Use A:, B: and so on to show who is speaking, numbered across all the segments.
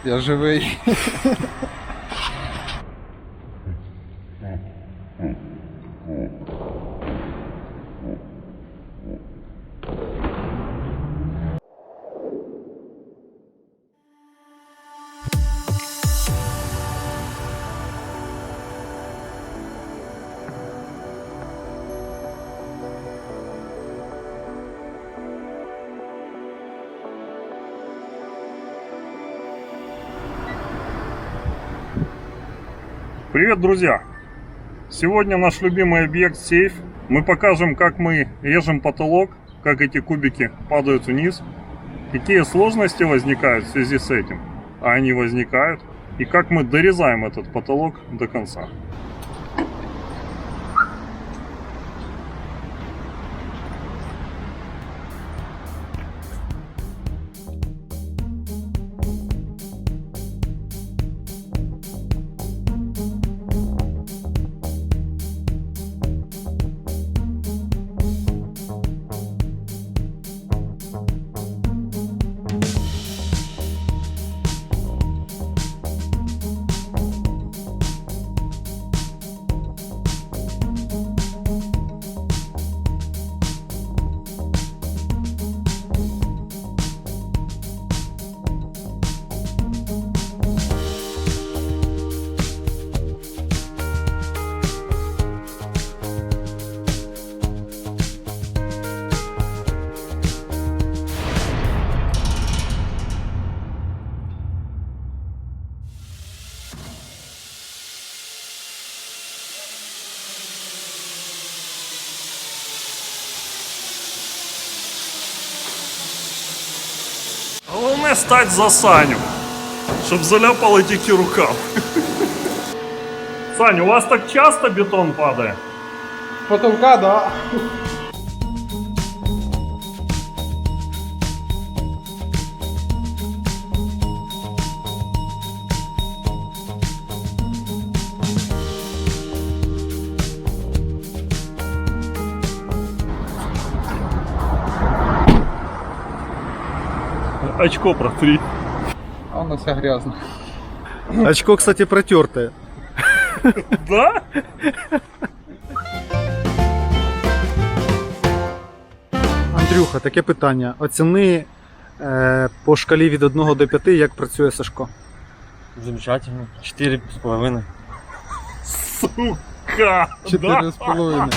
A: Я живий.
B: Привет, друзья! Сегодня наш любимый объект сейф. Мы покажем, как мы режем потолок, как эти кубики падают вниз, какие сложности возникают в связи с этим, а они возникают, и как мы дорезаем этот потолок до конца. Головне стать за Саню, щоб заляпали тільки рукав. Сань, у вас так часто бетон падає?
A: З потолка, да.
B: Очко протри.
A: А воно все грязно.
C: Очко, кстати, протертое.
B: Да?
C: Андрюха, таке питання. Оціни по шкалі від 1 до 5, як працює Сашко.
D: Замечательно. 4,5.
B: Сука!
A: 4,5.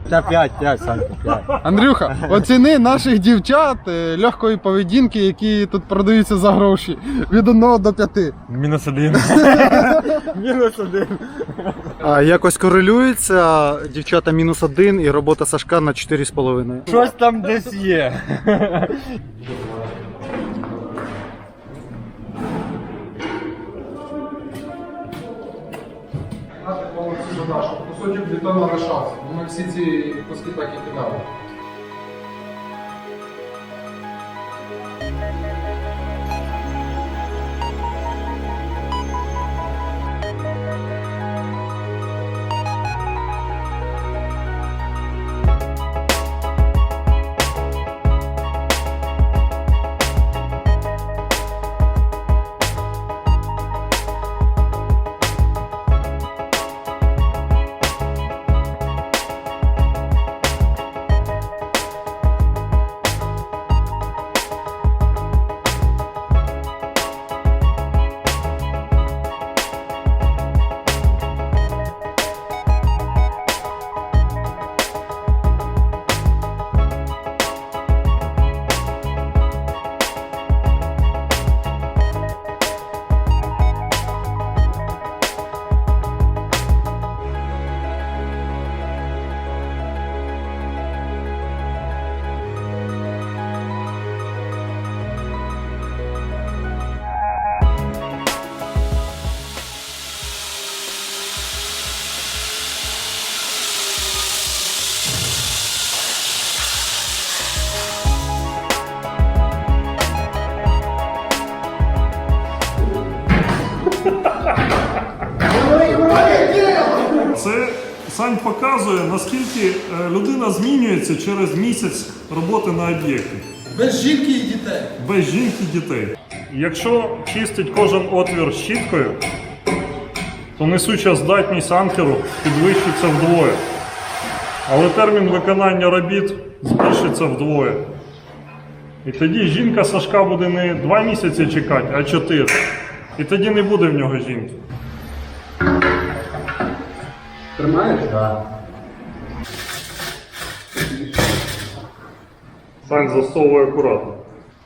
D: Та 5, Санька, 5.
A: Андрюха, оціни наших дівчат легкої поведінки, які тут продаються за гроші. Від 1 до 5.
D: -1. -1.
C: А якось корелюється дівчата -1 і робота Сашка на 4,5.
D: Щось там десь є.
A: Кусочок бетону лишався. Ми всі ці куски так і кидали.
B: Це Сань показує, наскільки людина змінюється через місяць роботи на об'єкті.
A: Без жінки і дітей.
B: Без жінки і дітей. Якщо чистить кожен отвір щіткою, то несуча здатність анкеру підвищиться вдвоє. Але термін виконання робіт збільшиться вдвоє. І тоді жінка Сашка буде не 2 місяці чекати, а 4. І тоді не буде в нього жінки.
A: Тримаєш?
B: Сань засовує акуратно.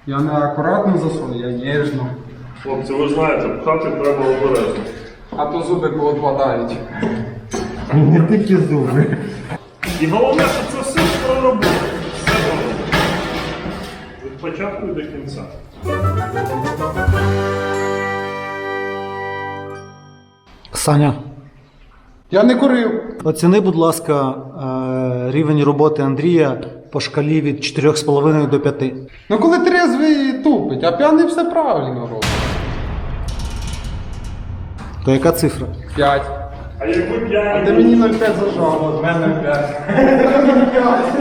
A: Я не акуратно засую, я ніжно.
B: Хлопці, ви знаєте, пхати треба обережно.
A: А то зуби поотпадають.
D: Не тільки зуби.
B: І головне, що це все проработано. Все проработано. Від початку і до кінця.
C: Саня,
A: Я не курив.
C: оціни, будь ласка, рівень роботи Андрія по шкалі від 4,5 до 5.
A: Ну коли трезвий тупить, а п'яний все правильно робить.
C: То яка цифра?
A: 5.
B: А якби
A: А
B: п'яні...
A: ти мені 0,5 зажав.
D: З мене 5.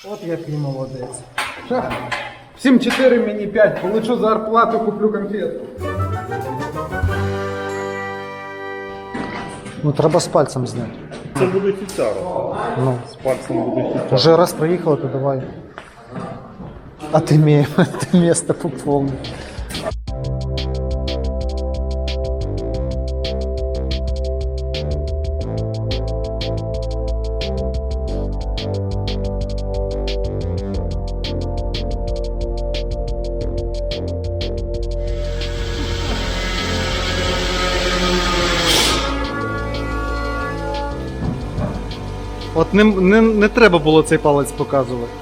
C: От який молодець.
A: Всім 4, мені 5. Получу зарплату, куплю конфету.
C: Ну треба з пальцем зняти.
B: Це буде фіцяра.
C: Ну,
B: З пальцем буде фіцяра.
C: вже раз приїхала, то давай. А ти місто поповнив. От не треба було цей палець показувати.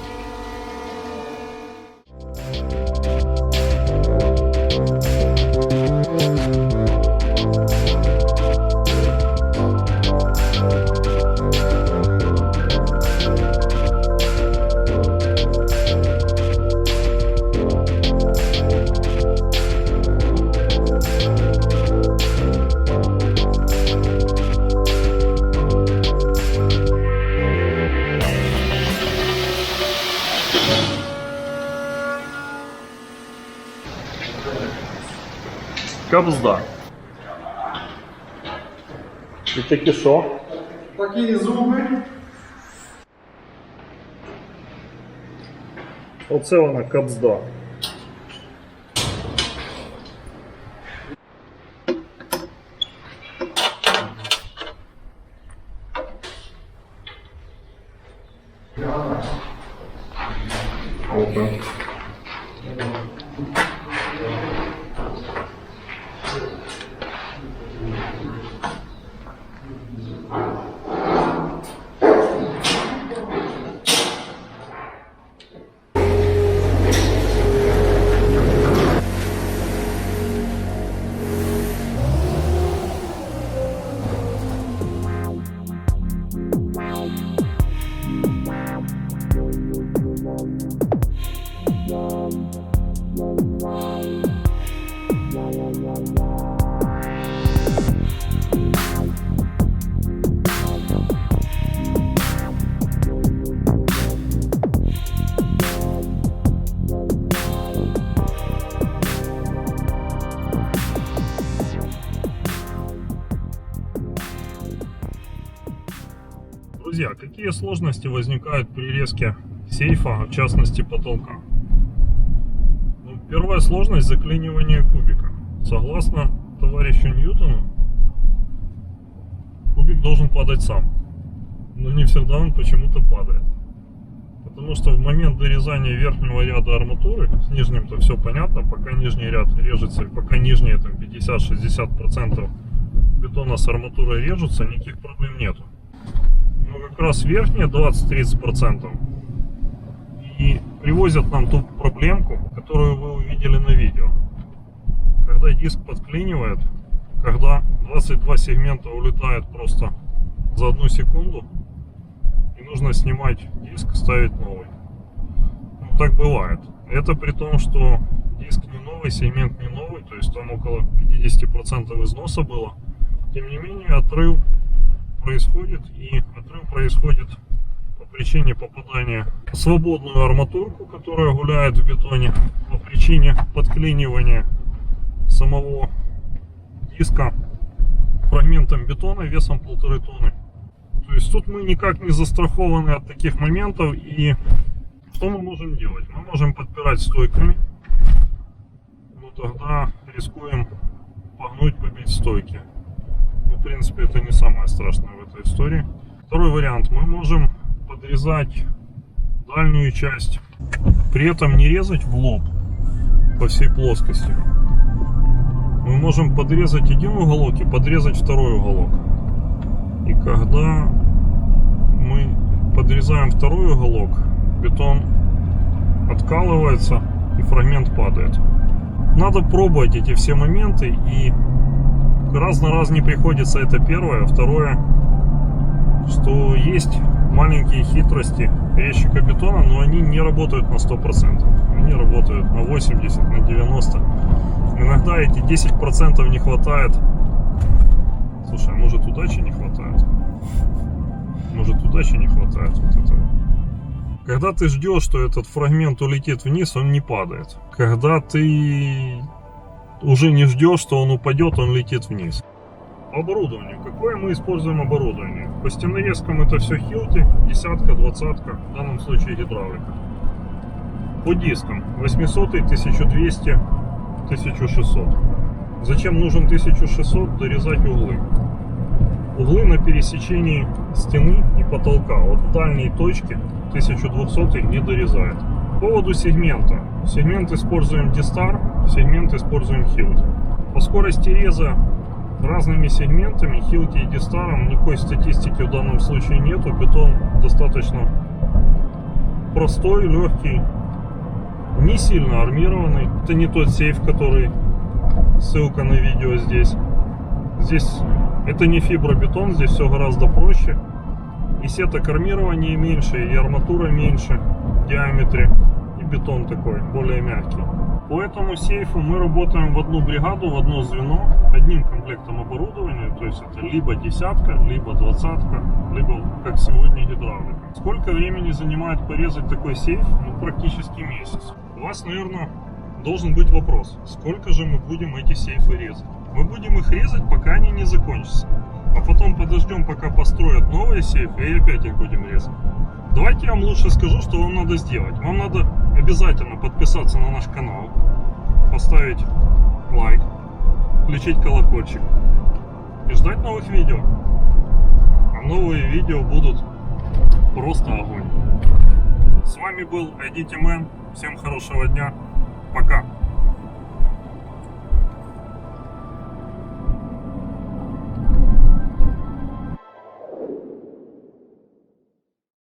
B: Кабзда. І такі що?
A: Такі зуби.
B: Оце вона кабзда. Опа. Друзья, какие сложности возникают при резке сейфа, в частности потолка? Ну, первая сложность — заклинивание кубика. Согласно товарищу Ньютону, кубик должен падать сам. Но не всегда он почему-то падает. Потому что в момент дорезания верхнего ряда арматуры, с нижним-то все понятно, пока нижний ряд режется, пока нижние там 50-60% бетона с арматурой режутся, никаких проблем нету. Но как раз верхние 20-30% и привозят нам ту проблемку, которую вы увидели на видео. Когда диск подклинивает, когда 22 сегмента улетает просто за 1 секунду, и нужно снимать диск, ставить новый. Ну, так бывает. Это при том, что диск не новый, сегмент не новый, то есть там около 50% износа было. Тем не менее, отрыв происходит, и отрыв происходит по причине попадания в свободную арматурку, которая гуляет в бетоне, по причине подклинивания самого диска фрагментом бетона весом 1,5 тонны. То есть тут мы никак не застрахованы от таких моментов, и что мы можем делать? Мы можем подпирать стойками, но тогда рискуем погнуть, побить стойки. Ну, в принципе, это не самое страшное в этой истории. Второй вариант. Мы можем подрезать дальнюю часть, при этом не резать в лоб по всей плоскости. Мы можем подрезать один уголок и подрезать второй уголок. И когда мы подрезаем второй уголок, бетон откалывается и фрагмент падает. Надо пробовать эти все моменты, и раз на раз не приходится. Это первое. Второе, что есть маленькие хитрости резчика бетона, но они не работают на 100%. Они работают на 80%, на 90%. Иногда эти 10% не хватает. Слушай, а может удачи не хватает? Может удачи не хватает вот этого. Когда ты ждешь, что этот фрагмент улетит вниз, он не падает. Когда ты уже не ждешь, что он упадет, он летит вниз. Оборудование. Какое мы используем оборудование? По стенорезкам это все Hilti, 10-ка, 20-ка, в данном случае гидравлика. По дискам 800, 1200, 1600. Зачем нужен 1600? Дорезать углы. Углы на пересечении стены и потолка. Вот в дальней точке 1200 не дорезает. По поводу сегмента. Сегмент используем D-Star, сегмент используем Hilti. По скорости реза разными сегментами Hilti и D-Star никакой статистики в данном случае нету. Бетон достаточно простой, легкий, не сильно армированный. Это не тот сейф, который ссылка на видео здесь. Здесь это не фибробетон, здесь все гораздо проще. И сеток армирования меньше, и арматура меньше в диаметре. И бетон такой, более мягкий. По этому сейфу мы работаем в одну бригаду, в одно звено, одним комплектом оборудования. То есть это либо 10-ка, либо 20-ка, либо, как сегодня, гидравлика. Сколько времени занимает порезать такой сейф? Ну, практически месяц. У вас, наверное, должен быть вопрос, сколько же мы будем эти сейфы резать? Мы будем их резать, пока они не закончатся. А потом подождем, пока построят новые сейфы, и опять их будем резать. Давайте я вам лучше скажу, что вам надо сделать. Вам надо обязательно подписаться на наш канал, поставить лайк, включить колокольчик и ждать новых видео. А новые видео будут просто огонь. С вами был IDT Man. Всем хорошего дня. Пока.